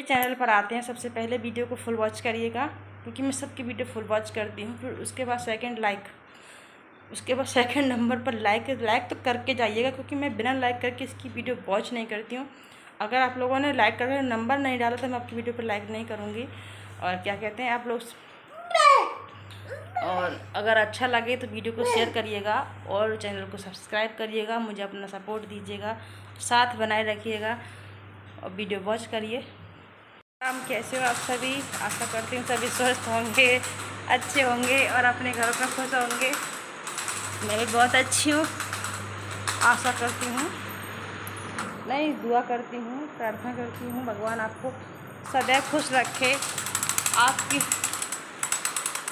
Channel पर आते हैं सबसे पहले वीडियो को फुल वॉच करिएगा, क्योंकि मैं सबकी वीडियो फुल वॉच करती हूँ। फिर उसके बाद सेकंड नंबर पर लाइक तो करके जाइएगा, क्योंकि मैं बिना लाइक करके इसकी वीडियो वॉच नहीं करती हूँ। अगर आप लोगों ने लाइक करके नंबर नहीं डाला तो मैं आपकी वीडियो पर लाइक नहीं करूँगी। और क्या कहते हैं आप लोग, और अगर अच्छा लगे तो वीडियो को शेयर करिएगा और चैनल को सब्सक्राइब करिएगा, मुझे अपना सपोर्ट दीजिएगा, साथ बनाए रखिएगा और वीडियो वॉच करिए। काम कैसे हो आप सभी? आशा करती हूँ सभी स्वस्थ होंगे, अच्छे होंगे और अपने घरों पर खुश होंगे। मैं भी बहुत अच्छी हूँ, आशा करती हूँ, नहीं दुआ करती हूँ, प्रार्थना करती हूँ भगवान आपको सदैव खुश रखे,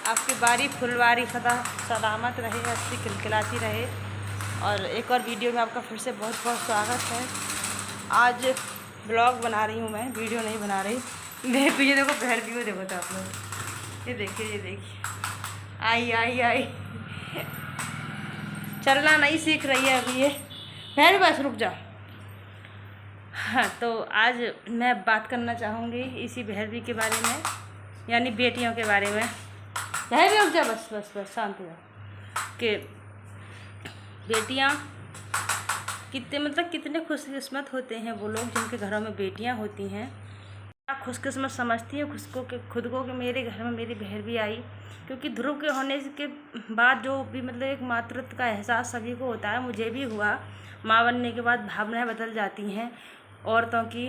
आपकी बारी फुलवारी सदा सलामत रहे, अच्छी खिलखिलाती रहे। और एक और वीडियो में आपका फिर से बहुत बहुत स्वागत है। आज ब्लॉग बना रही हूँ मैं, वीडियो नहीं बना रही। मेरे पीछे देखो बहर भी हो, देखो तो आप लोग ये देखिए आई चलना नहीं सीख रही है अभी ये बहर, बस रुक जा। हाँ, तो आज मैं बात करना चाहूँगी इसी भैरवी के बारे में, यानी बेटियों के बारे में। भैरवी रुक जा, बस शांत हो जा। कि बेटियाँ कितने खुशकिस्मत होते हैं वो लोग जिनके घरों में बेटियाँ होती हैं। खुशकिस्मत समझती है खुद को कि मेरे घर में मेरी भैरवी आई, क्योंकि ध्रुव के होने के बाद जो भी एक मातृत्व का एहसास सभी को होता है, मुझे भी हुआ। माँ बनने के बाद भावनाएं बदल जाती हैं औरतों की,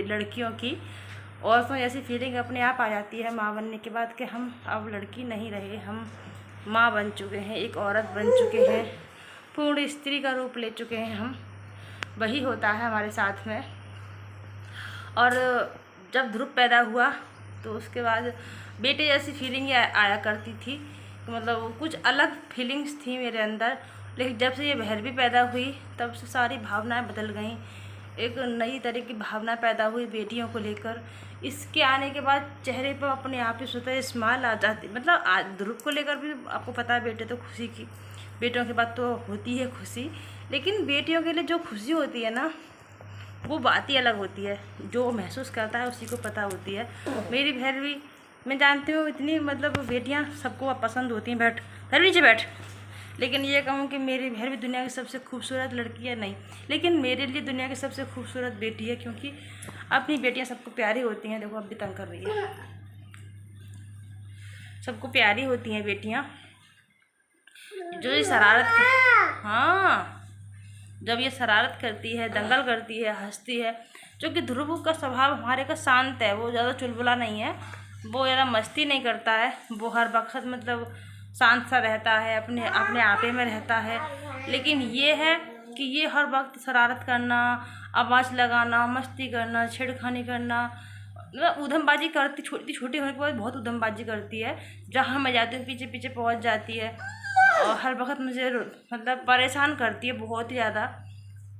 लड़कियों की। औरतों ऐसी फीलिंग अपने आप आ जाती है माँ बनने के बाद कि हम अब लड़की नहीं रहे, हम माँ बन चुके हैं, एक औरत बन चुके हैं, पूर्ण स्त्री का रूप ले चुके हैं हम। वही होता है हमारे साथ में। और जब ध्रुव पैदा हुआ तो उसके बाद बेटे जैसी फीलिंग आया करती थी, कुछ अलग फीलिंग्स थी मेरे अंदर। लेकिन जब से ये भैरवी पैदा हुई तब से सारी भावनाएं बदल गईं, एक नई तरह की भावना पैदा हुई बेटियों को लेकर। इसके आने के बाद चेहरे पर अपने आप ही स्वतः स्माइल आ जाती। ध्रुव को लेकर भी आपको पता है, बेटे तो खुशी की, बेटियों के बाद तो होती है खुशी, लेकिन बेटियों के लिए जो खुशी होती है ना, वो बात ही अलग होती है। जो महसूस करता है उसी को पता होती है। मेरी भैरवी, मैं जानती हूँ इतनी बेटियाँ सबको पसंद होती हैं, बैठ भैरवी नीचे बैठ। लेकिन ये कहूँ कि मेरी भैरवी दुनिया की सबसे खूबसूरत लड़की है नहीं, लेकिन मेरे लिए दुनिया की सबसे खूबसूरत बेटी है, क्योंकि अपनी बेटियाँ सबको प्यारी होती हैं। देखो अब भी तंग कर रही है, सबको प्यारी होती हैं बेटियाँ। जो ये हाँ, जब ये शरारत करती है, दंगल करती है, हंसती है, जो कि ध्रुव का स्वभाव हमारे का शांत है, वो ज़्यादा चुलबुला नहीं है, वो ज़्यादा मस्ती नहीं करता है, वो हर वक्त शांत सा रहता है, अपने आपे में रहता है। लेकिन ये है कि ये हर वक्त शरारत करना, आवाज़ लगाना, मस्ती करना, छेड़खानी करना, उधमबाजी करती, छोटी होने के बाद बहुत उधमबाजी करती है। जहाँ मैं जाती हूँ पीछे पीछे पहुँच जाती है और हर वक्त मुझे परेशान करती है बहुत ही ज़्यादा।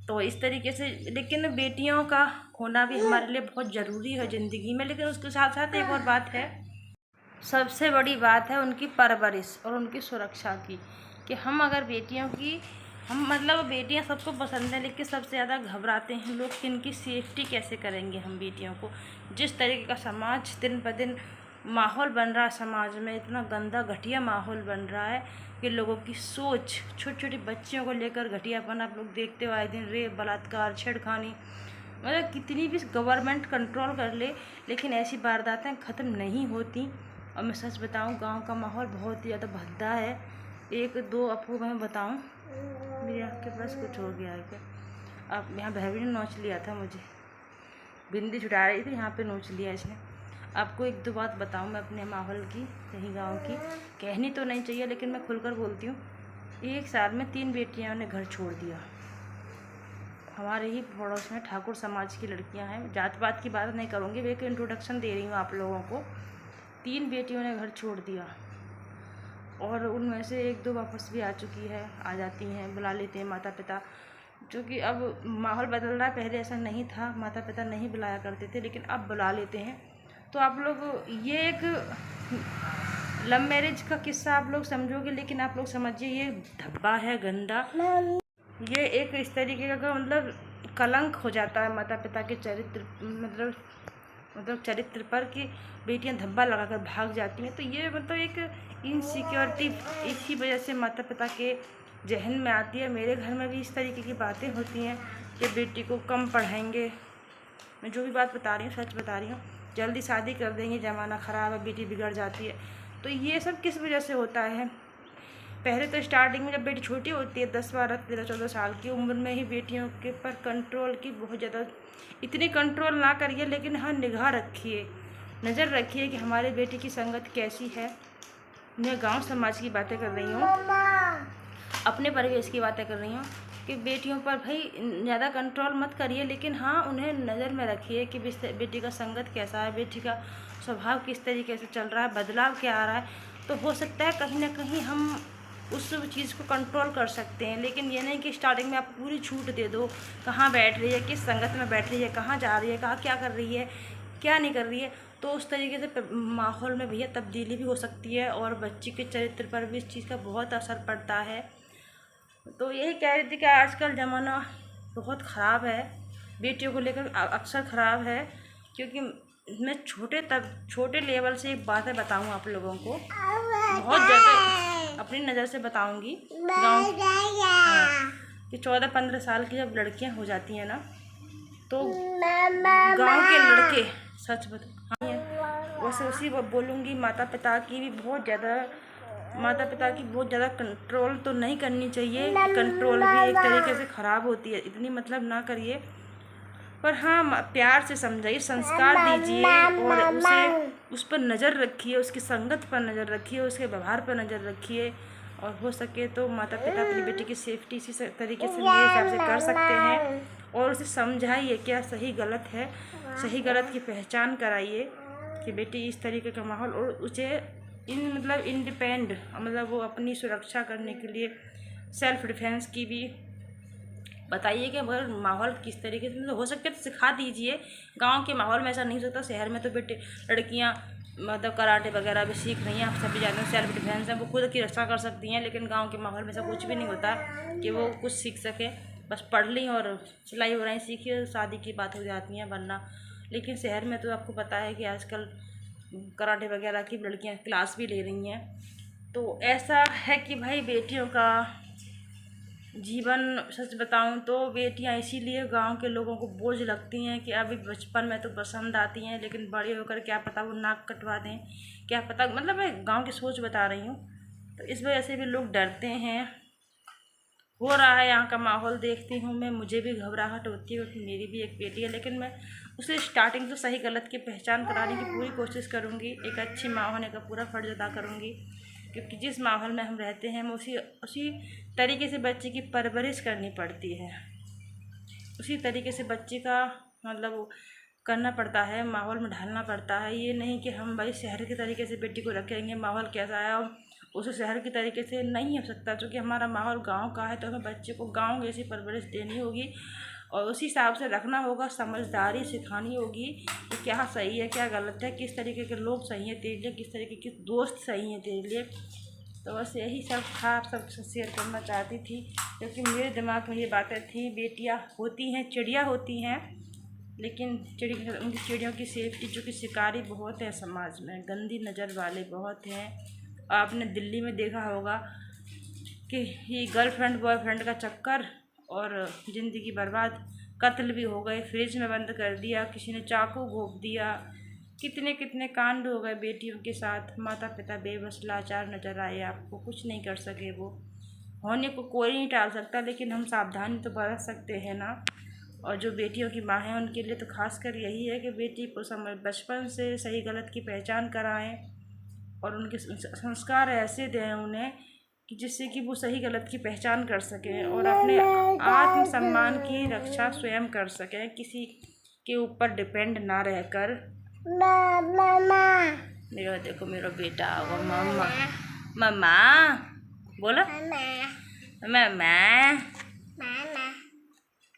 तो इस तरीके से, लेकिन बेटियों का होना भी हमारे लिए बहुत ज़रूरी है ज़िंदगी में। लेकिन उसके साथ साथ एक और बात है, सबसे बड़ी बात है उनकी परवरिश और उनकी सुरक्षा की। कि हम अगर बेटियों की, बेटियां सबको पसंद है, लेकिन सबसे ज़्यादा घबराते हैं लोग कि इनकी सेफ्टी कैसे करेंगे हम बेटियों को। जिस तरीके का समाज दिन ब दिन माहौल बन रहा है, समाज में इतना गंदा घटिया माहौल बन रहा है कि लोगों की सोच, छोटी छोटी बच्चियों को लेकर घटियापन आप लोग देखते हो आए दिन, रेप, बलात्कार, छेड़खानी। कितनी भी गवर्नमेंट कंट्रोल कर ले, लेकिन ऐसी वारदातें ख़त्म नहीं होती। और मैं सच बताऊं, गांव का माहौल बहुत ही ज़्यादा भद्दा है। एक दो आपको मैं बताऊं, मेरे आँख के पास कुछ हो गया है क्या? अब यहाँ भैरवी ने नोच लिया था मुझे, बिंदी छुटा रही थी, यहाँ पे नोच लिया इसने। आपको एक दो बात बताऊं मैं अपने माहौल की, कहीं गांव की, कहनी तो नहीं चाहिए लेकिन मैं खुलकर बोलती हूँ। एक साल में 3 बेटियाँ ने घर छोड़ दिया। हमारे ही पड़ोस में ठाकुर समाज की लड़कियां हैं, जात पात की बात नहीं करूँगी, वे एक इंट्रोडक्शन दे रही हूँ आप लोगों को। 3 बेटियों ने घर छोड़ दिया और उनमें से 1-2 वापस भी आ जाती हैं, बुला लेते हैं माता पिता। जो कि अब माहौल बदल रहा है, पहले ऐसा नहीं था, माता पिता नहीं बुलाया करते थे, लेकिन अब बुला लेते हैं। तो आप लोग, ये एक लव मैरिज का किस्सा आप लोग समझोगे, लेकिन आप लोग समझिए ये धब्बा है, गंदा। ये एक इस तरीके का कलंक हो जाता है माता पिता के चरित्र मतलब चरित्र पर कि बेटियां धब्बा लगाकर भाग जाती हैं। तो ये मतलब एक इनसिक्योरिटी इसी वजह से माता पिता के जहन में आती है। मेरे घर में भी इस तरीके की बातें होती हैं कि बेटी को कम पढ़ाएंगे। मैं जो भी बात बता रही हूँ सच बता रही हूँ। जल्दी शादी कर देंगे, ज़माना ख़राब है, बेटी बिगड़ जाती है। तो ये सब किस वजह से होता है? पहले तो स्टार्टिंग में जब बेटी छोटी होती है 10, 12, 13, 14 साल की उम्र में ही बेटियों के पर कंट्रोल की बहुत ज़्यादा, इतनी कंट्रोल ना करिए लेकिन हाँ निगाह रखिए, नज़र रखिए कि हमारे बेटी की संगत कैसी है। मैं गांव समाज की बातें कर रही हूँ, अपने परिवेश की बातें कर रही हूँ कि बेटियों पर भाई ज़्यादा कंट्रोल मत करिए, लेकिन हाँ उन्हें नज़र में रखिए कि बेटी का संगत कैसा है, बेटी का स्वभाव किस तरीके से चल रहा है, बदलाव क्या आ रहा है। तो हो सकता है कहीं ना कहीं हम उस चीज़ को कंट्रोल कर सकते हैं। लेकिन ये नहीं कि स्टार्टिंग में आप पूरी छूट दे दो, कहाँ बैठ रही है, किस संगत में बैठ रही है, कहाँ जा रही है, कहाँ क्या कर रही है, क्या नहीं कर रही है। तो उस तरीके से माहौल में भैया तब्दीली भी हो सकती है और बच्ची के चरित्र पर भी इस चीज़ का बहुत असर पड़ता है। तो यही कह रही थी कि आजकल ज़माना बहुत ख़राब है, बेटियों को लेकर अक्सर ख़राब है। क्योंकि मैं छोटे लेवल से एक बातें बताऊँ आप लोगों को, बहुत जगह अपनी नज़र से बताऊँगी। गाँव कि 14-15 साल की जब लड़कियां हो जाती हैं ना, तो गांव के लड़के सच बता वैसे उसी बोलूँगी माता पिता की बहुत ज़्यादा कंट्रोल तो नहीं करनी चाहिए। कंट्रोल भी एक तरीके से ख़राब होती है, इतनी मतलब ना करिए। पर हाँ प्यार से समझाइए, संस्कार दीजिए और उस पर नज़र रखिए, उसकी संगत पर नज़र रखिए, उसके व्यवहार पर नज़र रखिए। और हो सके तो माता पिता अपनी बेटी की सेफ्टी इसी तरीके से मेरे हिसाब से कर सकते हैं। और उसे समझाइए क्या सही गलत है, सही गलत की पहचान कराइए कि बेटी इस तरीके का माहौल, और उसे इंडिपेंड मतलब वो अपनी सुरक्षा करने के लिए सेल्फ डिफेंस की भी बताइए कि अगर माहौल किस तरीके से हो सके तो सिखा दीजिए। गांव के माहौल में ऐसा नहीं हो सकता, शहर में तो बेटे लड़कियां मतलब कराटे वगैरह भी सीख रही हैं, आप सभी जानते हैं, सेल्फ डिफेंस है, वो खुद की रक्षा कर सकती हैं। लेकिन गांव के माहौल में ऐसा कुछ भी नहीं होता कि वो कुछ सीख सके, बस पढ़ ली और सिलाई उड़ाई सीखी, शादी की बात हो जाती हैं वरना। लेकिन शहर में तो आपको पता है कि आजकल कराटे वगैरह की लड़कियाँ क्लास भी ले रही हैं। तो ऐसा है कि भाई बेटियों का जीवन सच बताऊं तो बेटियां इसीलिए गांव के लोगों को बोझ लगती हैं कि अभी बचपन में तो पसंद आती हैं, लेकिन बड़े होकर क्या पता वो नाक कटवा दें, क्या पता। मतलब मैं गांव की सोच बता रही हूँ। तो इस वजह से भी लोग डरते हैं। हो रहा है यहाँ का माहौल देखती हूँ मैं, मुझे भी घबराहट होती है क्योंकि मेरी भी एक बेटी है। लेकिन मैं उसे स्टार्टिंग से सही गलत की पहचान कराने की पूरी कोशिश करूँगी, एक अच्छी माँ होने का पूरा फर्ज अदा करूँगी। क्योंकि जिस माहौल में हम रहते हैं हम उसी तरीके से बच्चे की परवरिश करनी पड़ती है, उसी तरीके से बच्चे का मतलब करना पड़ता है, माहौल में ढालना पड़ता है। ये नहीं कि हम भाई शहर के तरीके से बेटी को रखेंगे, माहौल कैसा है उसे शहर के तरीके से नहीं हो सकता। क्योंकि हमारा माहौल गांव का है तो हमें बच्चे को गांव जैसी परवरिश देनी होगी और उसी हिसाब से रखना होगा, समझदारी सिखानी होगी कि क्या सही है क्या गलत है, किस तरीके के लोग सही हैं तेरे लिए, किस तरीके के दोस्त सही हैं तेरे लिए। तो बस यही सब था, आप सबसे शेयर करना चाहती थी क्योंकि मेरे दिमाग में ये बातें थी। बेटियाँ होती हैं चिड़िया होती हैं, लेकिन उनकी चिड़ियों की सेफ्टी, चूँकि शिकारी बहुत है समाज में, गंदी नज़र वाले बहुत हैं। आपने दिल्ली में देखा होगा कि ये गर्लफ्रेंड बॉयफ्रेंड का चक्कर और ज़िंदगी बर्बाद, कत्ल भी हो गए, फ्रिज में बंद कर दिया, किसी ने चाकू घोंप दिया, कितने कितने कांड हो गए बेटियों के साथ। माता पिता बेबस लाचार नज़र आए, आपको कुछ नहीं कर सके। वो होने को कोई नहीं टाल सकता, लेकिन हम सावधानी तो बरत सकते हैं ना। और जो बेटियों की माँ हैं उनके लिए तो खासकर यही है कि बेटी को बचपन से सही गलत की पहचान कराएं और उनके संस्कार ऐसे दें उन्हें कि जिससे कि वो सही गलत की पहचान कर सकें और अपने आत्मसम्मान की रक्षा स्वयं कर सकें, किसी के ऊपर डिपेंड ना रहकर। मेरा देखो मेरा बेटा होगा मम्मा मम्मा बोलो मम्मा,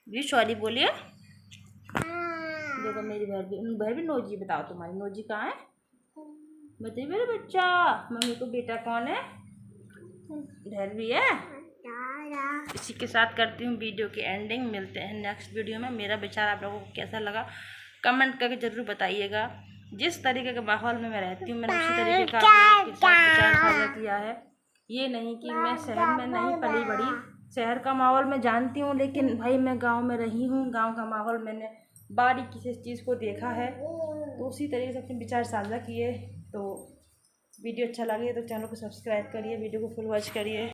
ये सॉरी बोलिए। देखो मेरी बहन भी नोजी, बताओ तुम्हारी नोजी कहाँ है, बताइए मेरा बच्चा। मम्मी को बेटा कौन है, धैर्य है। इसी के साथ करती हूँ वीडियो की एंडिंग। मिलते हैं नेक्स्ट वीडियो में। मेरा विचार आप लोगों को कैसा लगा कमेंट करके ज़रूर बताइएगा। जिस तरीके के माहौल में मैं रहती हूँ मैंने उसी तरीके का आप लोगों के साथ विचार साझा किया है। ये नहीं कि मैं शहर में नहीं पली बड़ी, शहर का माहौल मैं जानती हूँ, लेकिन भाई मैं गांव में रही हूँ। गांव का माहौल मैंने बारीकी से इस चीज़ को देखा है, तो उसी तरीके से अपने विचार साझा किए। तो वीडियो अच्छा लगे तो चैनल को सब्सक्राइब करिए, वीडियो को फुल वॉच करिए।